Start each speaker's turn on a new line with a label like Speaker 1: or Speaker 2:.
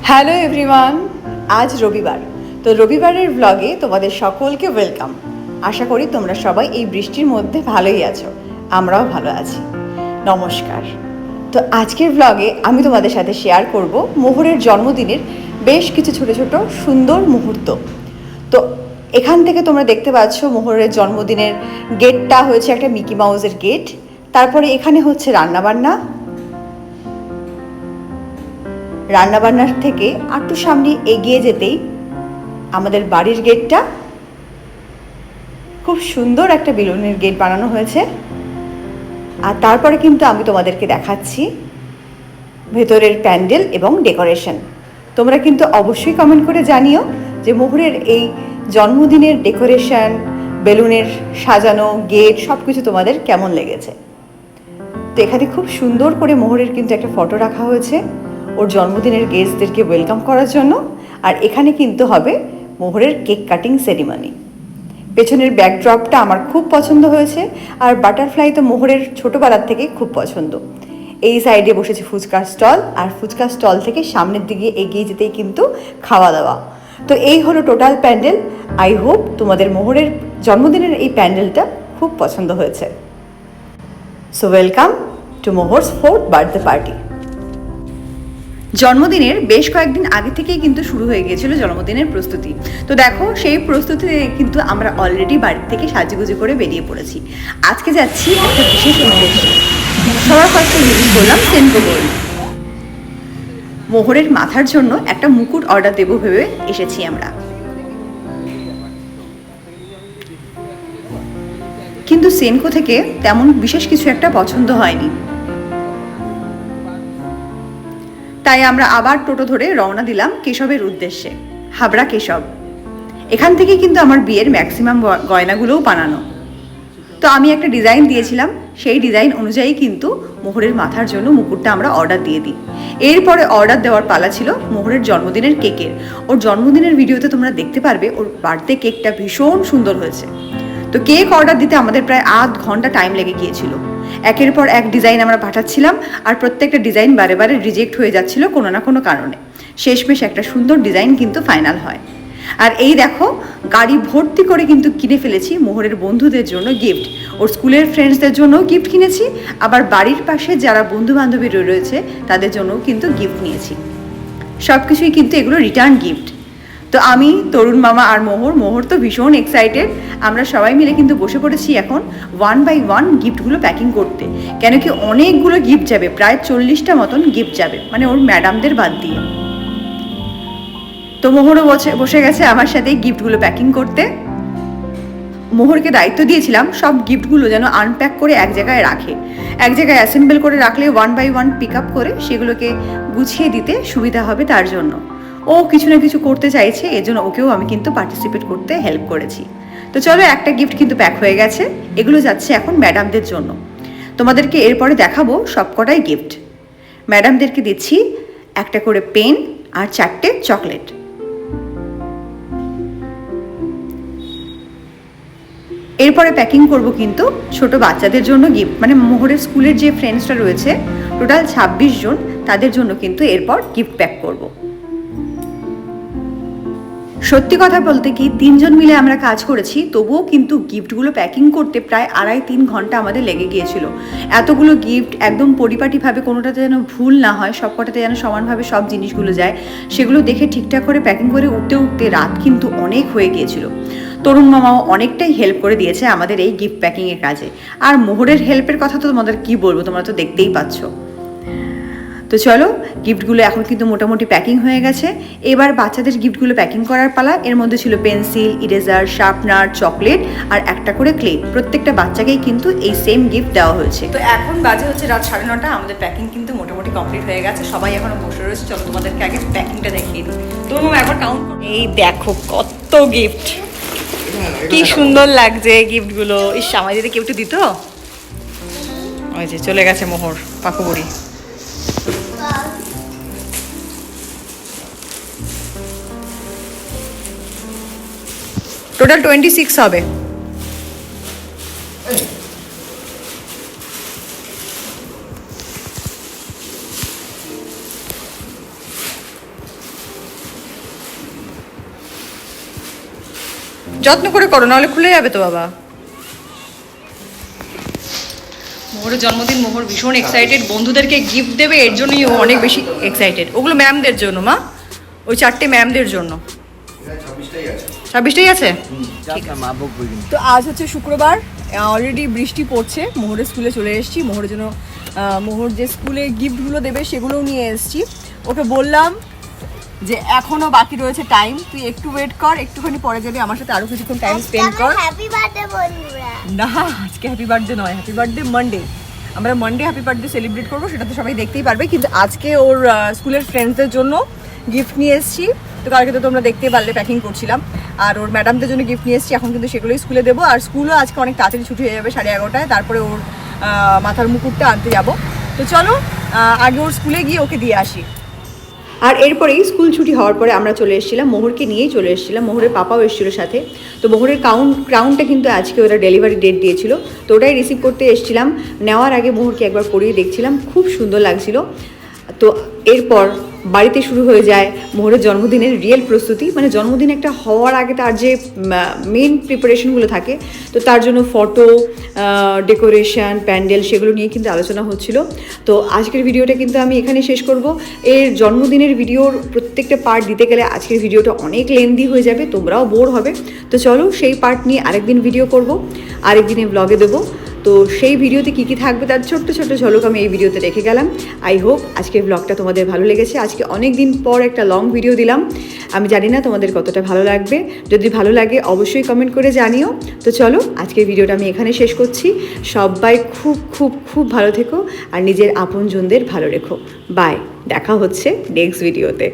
Speaker 1: Hello everyone, আজ রবিবার। তো রবিবারের ব্লগে তোমাদের সকলকে ওয়েলকাম। আশা করি তোমরা সবাই এই বৃষ্টির মধ্যে ভালোই আছো, আমরাও ভালো আছি। নমস্কার। তো আজকের ব্লগে আমি তোমাদের সাথে শেয়ার করব মোহরের জন্মদিনের বেশ কিছু ছোট ছোট সুন্দর মুহূর্ত। তো এখান থেকে তোমরা দেখতে পাচ্ছ মোহরের জন্মদিনের গেটটা হয়েছে একটা মিকি মাউসের গেট। তারপরে এখানে হচ্ছে রান্নাবান্নার থেকে একটু সামনে এগিয়ে যেতেই আমাদের বাড়ির গেটটা, খুব সুন্দর একটা বেলুনের গেট বানানো হয়েছে। আর তারপরে কিন্তু আমি তোমাদেরকে দেখাচ্ছি ভেতরের প্যান্ডেল এবং ডেকোরেশন। তোমরা কিন্তু অবশ্যই কমেন্ট করে জানিও যে মোহরের এই জন্মদিনের ডেকোরেশন, বেলুনের সাজানো গেট সব কিছু তোমাদের কেমন লেগেছে। তো এখানে খুব সুন্দর করে মোহরের কিন্তু একটা ফটো রাখা হয়েছে ওর জন্মদিনের গেস্টদেরকে ওয়েলকাম করার জন্য। আর এখানে কিন্তু হবে মোহরের কেক কাটিং সেরিমনি। পেছনের ব্যাকড্রপটা আমার খুব পছন্দ হয়েছে, আর বাটারফ্লাই তো মোহরের ছোটোবেলার থেকে খুব পছন্দ। এই সাইডে বসেছে ফুচকার স্টল, আর ফুচকার স্টল থেকে সামনের দিকে এগিয়ে যেতেই কিন্তু খাওয়া দাওয়া। তো এই হলো টোটাল প্যান্ডেল। আই হোপ তোমাদের মোহরের জন্মদিনের এই প্যান্ডেলটা খুব পছন্দ হয়েছে। So welcome to Mohor's 4th birthday party. জন্মদিনের বেশ কয়েকদিন আগে থেকেই কিন্তু শুরু হয়ে গিয়েছিল জন্মদিনের প্রস্তুতি। তো দেখো, সেই প্রস্তুতিতে কিন্তু আমরা অলরেডি বাড়ি থেকে সাজুগুজু করে বেরিয়ে পড়েছি। আজকে যাচ্ছি একটা বিশেষ উদ্দেশ্যে। সবার ফার্স্টে ভিজিট করলাম সেনকো গোল্ড। মোহরের মাথার জন্য একটা মুকুট অর্ডার দেবো ভেবে এসেছি আমরা। কিন্তু সেনকো থেকে তেমন বিশেষ কিছু একটা পছন্দ হয়নি, তাই আমরা আবার টোটো ধরে রওনা দিলাম কেশবের উদ্দেশ্যে, হাবড়া কেশব। এখান থেকে কিন্তু আমার বিয়ের ম্যাক্সিমাম গয়নাগুলোও বানানো। তো আমি একটা ডিজাইন দিয়েছিলাম, সেই ডিজাইন অনুযায়ী কিন্তু মোহরের মাথার জন্য মুকুটটা আমরা অর্ডার দিয়ে দিই। এরপরে অর্ডার দেওয়ার পালা ছিল মোহরের জন্মদিনের কেকের। ওর জন্মদিনের ভিডিওতে তোমরা দেখতে পারবে ওর বার্থডে কেকটা ভীষণ সুন্দর হয়েছে। তো কেক অর্ডার দিতে আমাদের প্রায় আধ ঘন্টা টাইম লেগে গিয়েছিল। একের পর এক ডিজাইন আমরা পাঠাচ্ছিলাম, আর প্রত্যেকটা ডিজাইন বারে বারে রিজেক্ট হয়ে যাচ্ছিল কোনো না কোনো কারণে। শেষমেশ একটা সুন্দর ডিজাইন কিন্তু ফাইনাল হয়। আর এই দেখো, গাড়ি ভর্তি করে কিন্তু কিনে ফেলেছি মোহরের বন্ধুদের জন্য গিফট। ওর স্কুলের ফ্রেন্ডসদের জন্যও গিফট কিনেছি, আবার বাড়ির পাশে যারা বন্ধু বান্ধবী রয়েছে তাদের জন্যও কিন্তু গিফট নিয়েছি। সব কিছুই কিন্তু এগুলো রিটার্ন গিফট। তো আমি, তরুণ মামা আর মোহর তো ভীষণ এক্সাইটেড। আমরা সবাই মিলে কিন্তু বসে পড়েছি এখন 1 বাই 1 গিফটগুলো প্যাকিং করতে। কেন কি অনেকগুলো গিফট যাবে, প্রায় 40টা মতন গিফট যাবে, মানে ওর ম্যাডামদের বাদ দিয়ে। তো মোহরও বসে গেছে আমার সাথে গিফটগুলো প্যাকিং করতে। মোহরকে দায়িত্ব দিয়েছিলাম সব গিফটগুলো যেন আনপ্যাক করে এক জায়গায় রাখে, এক জায়গায় অ্যাসেম্বল করে রাখলে 1 বাই 1 পিক আপ করে সেগুলোকে গুছিয়ে দিতে সুবিধা হবে তার জন্য। ও কিছু না কিছু করতে চাইছে, এজন্য ওকেও আমি কিন্তু পার্টিসিপেট করতে হেল্প করেছি। তো চলো, একটা গিফট কিন্তু প্যাক হয়ে গেছে, এগুলো যাচ্ছে এখন ম্যাডামদের জন্য। তোমাদেরকে এরপরে দেখাবো সবকটাই গিফট। ম্যাডামদেরকে দিচ্ছি একটা করে পেন আর 4টে চকলেট। এরপরে প্যাকিং করব কিন্তু ছোট বাচ্চাদের জন্য গিফট, মানে মোহরের স্কুলের যে ফ্রেন্ডসরা রয়েছে টোটাল 26 জন, তাদের জন্য কিন্তু এরপর গিফট প্যাক করব। সত্যি কথা বলতে কি, 3 জন মিলে আমরা কাজ করেছি, তবুও কিন্তু গিফটগুলো প্যাকিং করতে প্রায় 2.5-3 ঘন্টা আমাদের লেগে গিয়েছিল। এতগুলো গিফট একদম পরিপাটিভাবে, কোনোটাতে যেন ভুল না হয়, সবকটাতে যেন সমানভাবে সব জিনিসগুলো যায়, সেগুলো দেখে ঠিকঠাক করে প্যাকিং করে উঠতে রাত কিন্তু অনেক হয়ে গিয়েছিল। তরুণ মামাও অনেকটাই হেল্প করে দিয়েছে আমাদের এই গিফট প্যাকিংয়ের কাজে। আর মোহরের হেল্পের কথা তো তোমাদের কি বলবো, তোমরা তো দেখতেই পাচ্ছ। তো চলো, গিফটগুলো এখন কিন্তু মোটামুটি প্যাকিং হয়ে গেছে। এবার বাচ্চাদের গিফটগুলো প্যাকিং করার পালা। এর মধ্যে ছিল পেন্সিল, ইরেজার, শার্পনার, চকলেট আর একটা করে ক্লে। প্রত্যেকটা বাচ্চাকেই কিন্তু এই সেম গিফট দেওয়া হয়েছে। তো এখন বাজে হচ্ছে রাত 9:30। আমাদের প্যাকিং কিন্তু মোটামুটি কমপ্লিট হয়ে গেছে, সবাই এখনো বসে রয়েছে। চলো তোমাদেরকে আগে প্যাকিংটা দেখিয়ে দিই। তোমার একবার কাউন্ট। এই দেখো কত গিফট, কি সুন্দর লাগছে গিফটগুলো। ইস, আমার যদি কেউ একটু দিত। ওই যে চলে গেছে মোহর পাকুবুড়ি। টোটাল 26 হবে। যত্ন করে করো, নাহলে খুলে যাবে তো বাবা। মোহরের জন্মদিন, মোহর ভীষণ এক্সাইটেড, বন্ধুদেরকে গিফট দেবে এর জন্যই ও অনেক বেশি এক্সাইটেড। ওগুলো ম্যামদের জন্য মা, ওই 4টে ম্যামদের জন্য। 26টাই আছে। তো আজ হচ্ছে শুক্রবার, অলরেডি বৃষ্টি পড়ছে, মোহরের স্কুলে চলে এসেছি। মোহরের জন্য মোহর যে স্কুলে গিফটগুলো দেবে সেগুলোও নিয়ে এসেছি। ওকে বললাম যে এখনো বাকি রয়েছে টাইম, তুই একটু ওয়েট কর, একটুখানি পরে যাবি, আমার সাথে আরো কিছুক্ষণ টাইম স্পেন্ড কর।
Speaker 2: হ্যাপি বার্থডে বন্ধুরা।
Speaker 1: না, আজকে হ্যাপি বার্থডে নয়, হ্যাপি বার্থডে মানডে। আমরা মানডে হ্যাপি বার্থডে সেলিব্রেট করবো, সেটা তো সবাই দেখতেই পারবে। কিন্তু আজকে ওর স্কুলের ফ্রেন্ডসদের জন্য গিফট নিয়ে এসেছি। তো কালকে তো তোমরা দেখতেই পারলে প্যাকিং করছিলাম। আর ওর ম্যাডামদের জন্য গিফট নিয়ে এসেছি, এখন কিন্তু সেগুলোই স্কুলে দেবো। আর স্কুলও আজকে অনেক তাড়াতাড়ি ছুটি হয়ে যাবে, 11:30টায়। তারপরে ওর মাথার মুকুটটা আনতে যাব। তো চলো আগে ওর স্কুলে গিয়ে ওকে দিয়ে আসি। আর এরপরেই স্কুল ছুটি হওয়ার পরে আমরা চলে এসেছিলাম, মোহরকে নিয়েই চলে এসেছিলাম। মোহরের পাপাও এসেছিলো সাথে। তো মোহরের ক্রাউনটা কিন্তু আজকে ওরা ডেলিভারি ডেট দিয়েছিল, তো ওটাই রিসিভ করতে এসেছিলাম। নেওয়ার আগে মোহরকে একবার পরিয়ে দেখছিলাম, খুব সুন্দর লাগছিল। তো এরপর বাড়িতে শুরু হয়ে যায় মোহরের জন্মদিনের রিয়েল প্রস্তুতি। মানে জন্মদিন একটা হওয়ার আগে তার যে মেন প্রিপারেশনগুলো থাকে, তো তার জন্য ফটো, ডেকোরেশন, প্যান্ডেল, সেগুলো নিয়ে কিন্তু আলোচনা হচ্ছিল। তো আজকের ভিডিওটা কিন্তু আমি এখানে শেষ করব। এর জন্মদিনের ভিডিওর প্রত্যেকটা পার্ট দিতে গেলে আজকের ভিডিওটা অনেক লেন্দি হয়ে যাবে, তোমরাও বোর হবে। তো চলো সেই পার্ট নিয়ে আরেকদিন ভিডিও করব, আরেকদিনে ব্লগে দেবো। তো সেই ভিডিওতে কী কী থাকবে তার ছোট্ট ছোট্ট ঝলক আমি এই ভিডিওতে রেখে গেলাম। আই হোপ আজকের ব্লগটা তোমাদের ভালো লেগেছে। আজকে অনেক দিন পর একটা লং ভিডিও দিলাম, আমি জানি না তোমাদের কতটা ভালো লাগবে। যদি ভালো লাগে অবশ্যই কমেন্ট করে জানিও। তো চলো আজকের ভিডিওটা আমি এখানে শেষ করছি। সবাই খুব খুব খুব ভালো থেকো আর নিজের আপনজনদের ভালো রেখো। বাই, দেখা হচ্ছে নেক্সট ভিডিওতে।